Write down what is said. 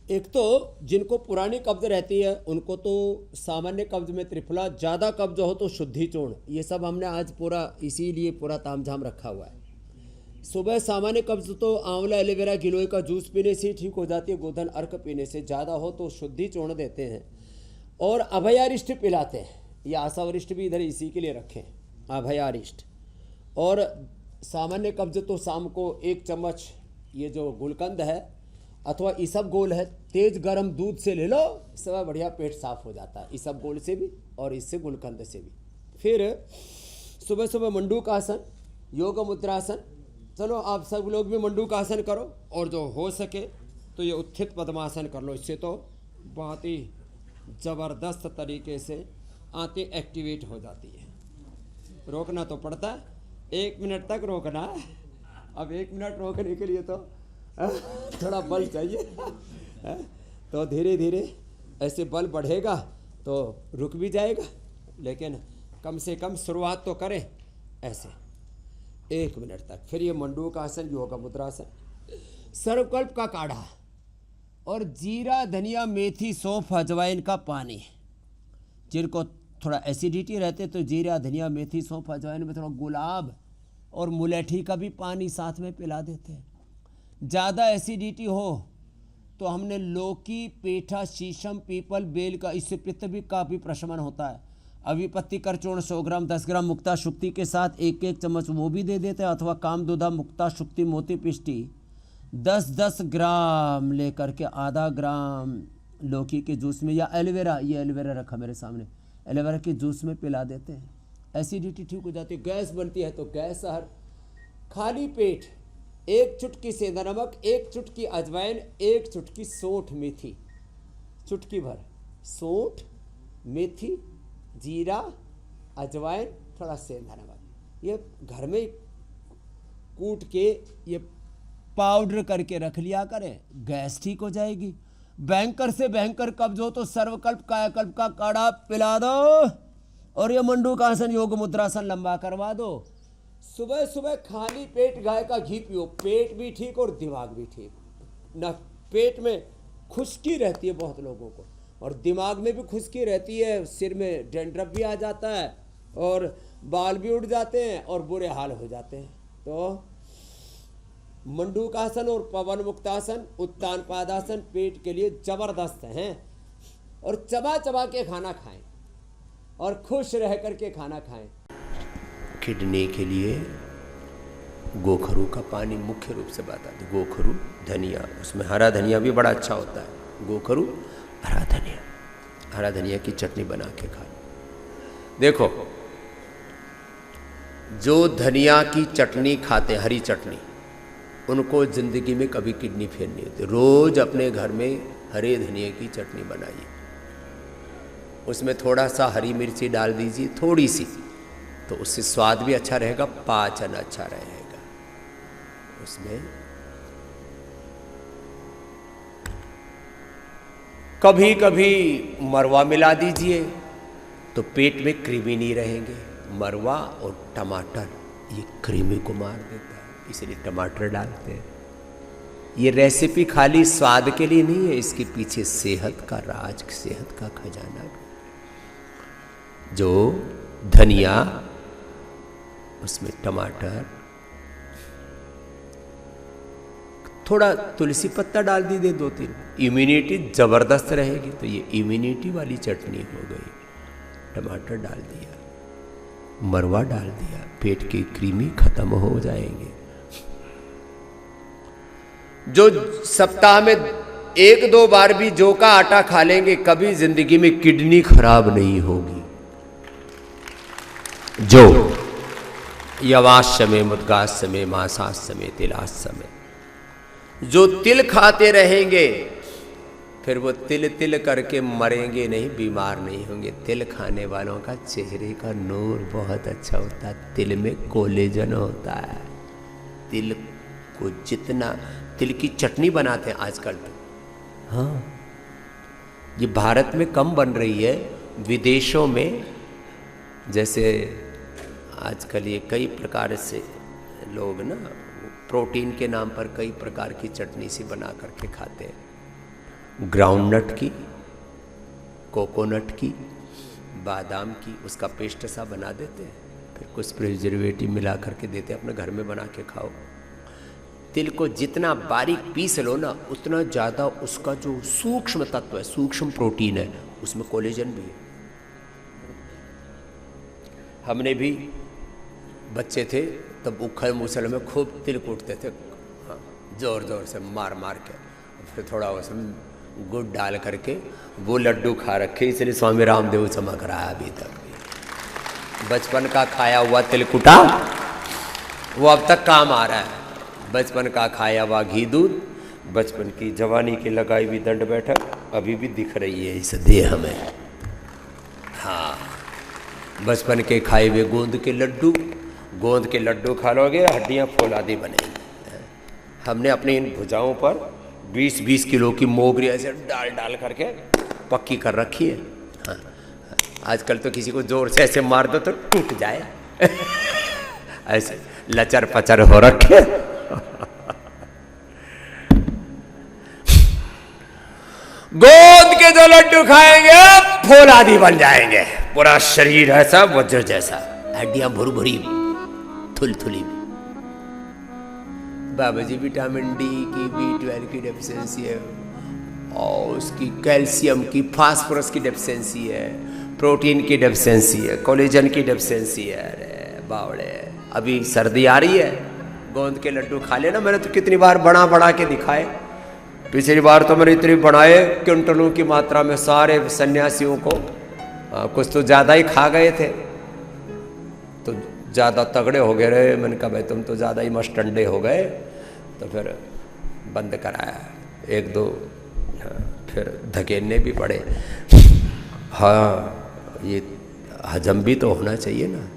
एक तो जिनको पुरानी कब्ज रहती है उनको तो सामान्य कब्ज में त्रिफला, ज़्यादा कब्ज हो तो शुद्धि चूर्ण, ये सब हमने आज पूरा इसीलिए पूरा तामझाम रखा हुआ है। सुबह सामान्य कब्ज तो आंवला एलोवेरा गिलोय का जूस पीने से ठीक हो जाती है, गोधन अर्क पीने से, ज़्यादा हो तो शुद्धि चूर्ण देते हैं और अभयारिष्ट पिलाते हैं। या आशावरिष्ट भी इधर इसी के लिए रखें, अभयारिष्ट। और सामान्य कब्ज तो शाम को 1 चम्मच ये जो गुलकंद है अथवा इसब गोल है, तेज गरम दूध से ले लो, इससे बढ़िया पेट साफ हो जाता है, इसब गोल से भी और इससे गुलकंद से भी। फिर सुबह सुबह मंडूक आसन, योग मुद्रासन, चलो आप सब लोग भी मंडूक आसन करो और जो हो सके तो ये उत्थित पद्मासन कर लो, इससे तो बहुत ही ज़बरदस्त तरीके से आंतें एक्टिवेट हो जाती है। रोकना तो पड़ता है, 1 मिनट तक रोकना है। अब 1 मिनट रोकने के लिए तो थोड़ा बल चाहिए, तो धीरे धीरे ऐसे बल बढ़ेगा तो रुक भी जाएगा, लेकिन कम से कम शुरुआत तो करें ऐसे 1 मिनट तक। फिर ये मंडूक आसन, योग मुद्रासन, सर्वकल्प का काढ़ा और जीरा धनिया मेथी सौंफ अजवाइन का पानी। जिनको थोड़ा एसिडिटी रहते तो जीरा धनिया मेथी सौंफ अजवाइन में थोड़ा गुलाब और मुलेठी का भी पानी साथ में पिला देते हैं। ज़्यादा एसिडिटी हो तो हमने लौकी, पेठा, शीशम, पीपल, बेल का, इससे पित्त भी काफ़ी प्रशमन होता है। अविपत्ति कर चूर्ण 100 ग्राम 10 ग्राम मुक्ता शुक्ति के साथ 1-1 चम्मच वो भी दे देते हैं, अथवा कामदुधा मुक्ता शुक्ति मोती पिष्टी 10-10 ग्राम लेकर के आधा ग्राम लौकी के जूस में, या एलोवेरा, ये एलोवेरा रखा मेरे सामने, एलोवेरा के जूस में पिला देते हैं। एसिडिटी ठीक हो जाती है। गैस बनती है तो गैस हर, खाली पेट 1 चुटकी सेंधा नमक, 1 चुटकी अजवाइन, 1 चुटकी सौंठ मेथी, चुटकी भर सौंठ मेथी जीरा अजवाइन थोड़ा सेंधा नमक, ये घर में कूट के ये पाउडर करके रख लिया करें, गैस ठीक हो जाएगी। भयंकर से भयंकर कब्ज हो तो सर्वकल्प कायाकल्प का काढ़ा पिला दो और ये मंडूक आसन योग मुद्रासन लंबा करवा दो। सुबह सुबह खाली पेट गाय का घी पियो, पेट भी ठीक और दिमाग भी ठीक। न पेट में खुश्की रहती है बहुत लोगों को और दिमाग में भी खुश्की रहती है, सिर में डेंड्रफ भी आ जाता है और बाल भी उड़ जाते हैं और बुरे हाल हो जाते हैं। तो मंडूकासन और पवन मुक्तासन, उत्तान पादासन पेट के लिए जबरदस्त हैं। और चबा चबा के खाना खाएं और खुश रह करके खाना खाएं। किडनी के लिए गोखरू का पानी मुख्य रूप से बताते। गोखरू, धनिया, उसमें हरा धनिया भी बड़ा अच्छा होता है। गोखरू, हरा धनिया की चटनी बना के खा। देखो, जो धनिया की चटनी खाते, हरी चटनी, उनको जिंदगी में कभी किडनी फेल नहीं होती। रोज अपने घर में हरे धनिया की चटनी बनाइए, उसमें थोड़ा सा हरी मिर्ची डाल दीजिए, थोड़ी सी, तो उससे स्वाद भी अच्छा रहेगा, पाचन अच्छा रहेगा। उसमें कभी कभी मरवा मिला दीजिए तो पेट में कृमि नहीं रहेंगे। मरवा और टमाटर ये कृमि को मार देता है, इसलिए टमाटर डालते हैं। ये रेसिपी खाली स्वाद के लिए नहीं है, इसके पीछे सेहत का राज, सेहत का खजाना भी। जो धनिया, उसमें टमाटर, थोड़ा तुलसी पत्ता डाल दीजिए 2-3, इम्यूनिटी जबरदस्त रहेगी। तो ये इम्यूनिटी वाली चटनी हो गई। टमाटर डाल दिया, मरवा डाल दिया, पेट की कृमि खत्म हो जाएंगे। जो सप्ताह में 1-2 बार भी जौ का आटा खा लेंगे, कभी जिंदगी में किडनी खराब नहीं होगी। जो यवास्य में, मुद्गास्य में, मांसास्य में, तिलास्य में, जो तिल खाते रहेंगे फिर वो तिल तिल करके मरेंगे नहीं, बीमार नहीं होंगे। तिल खाने वालों का चेहरे का नूर बहुत अच्छा होता है। तिल में कोलेजन होता है। तिल को जितना, तिल की चटनी बनाते हैं आजकल, हाँ, ये भारत में कम बन रही है, विदेशों में जैसे आजकल ये कई प्रकार से लोग ना प्रोटीन के नाम पर कई प्रकार की चटनी सी बना करके खाते हैं। ग्राउंडनट की, कोकोनट की, बादाम की, उसका पेस्ट सा बना देते हैं, फिर कुछ प्रिजर्वेटिव मिला करके देते हैं, अपने घर में बना के खाओ। तिल को जितना बारीक पीस लो ना, उतना ज़्यादा उसका जो सूक्ष्म तत्व है, सूक्ष्म प्रोटीन है, उसमें कोलेजन भी है। हमने भी बच्चे थे तब उखल मुसल में खूब तिल कूटते थे, हाँ, जोर जोर से मार मार के, फिर थोड़ा उसमें गुड़ डाल करके वो लड्डू खा रखे, इसलिए स्वामी रामदेव चमक रहा है अभी तक भी। बचपन का खाया हुआ तिलकुटा वो अब तक काम आ रहा है। बचपन का खाया हुआ घी दूध, बचपन की जवानी की लगाई हुई दंड बैठक अभी भी दिख रही है इस देह में। हाँ, बचपन के खाए हुए गोंद के लड्डू खा लोगे, हड्डियाँ फौलादी बनेंगी। हमने अपनी इन भुजाओं पर 20-20 किलो की मोगरी ऐसे डाल डाल करके पक्की कर रखी है। हाँ, आजकल तो किसी को जोर से ऐसे मार दो तो टूट जाए ऐसे लचर पचर हो रखे। गोंद के जो लड्डू खाएंगे फौलादी बन जाएंगे, पूरा शरीर ऐसा वज्र जैसा, हड्डियां भुरभुरी थुलथुली। बाबा जी विटामिन डी की, B12 की डेफिशिएंसी है, और उसकी कैल्शियम की, फास्फोरस की डेफिशिएंसी है, प्रोटीन की डेफिशिएंसी है, कोलेजन की डेफिशिएंसी है। अरे बावड़े, अभी सर्दी आ रही है, गोंद के लड्डू खा लेना। मैंने तो कितनी बार बना के दिखाए, पिछली बार तो मैंने इतनी बनाए क्विंटलों की मात्रा में सारे सन्यासियों को, कुछ तो ज़्यादा ही खा गए थे, तो ज़्यादा तगड़े हो गए रहे। मैंने कहा भाई तुम तो ज़्यादा ही मस्टंडे हो गए, तो फिर बंद कराया 1-2, फिर धकेलने भी पड़े। हाँ, ये हजम भी तो होना चाहिए ना।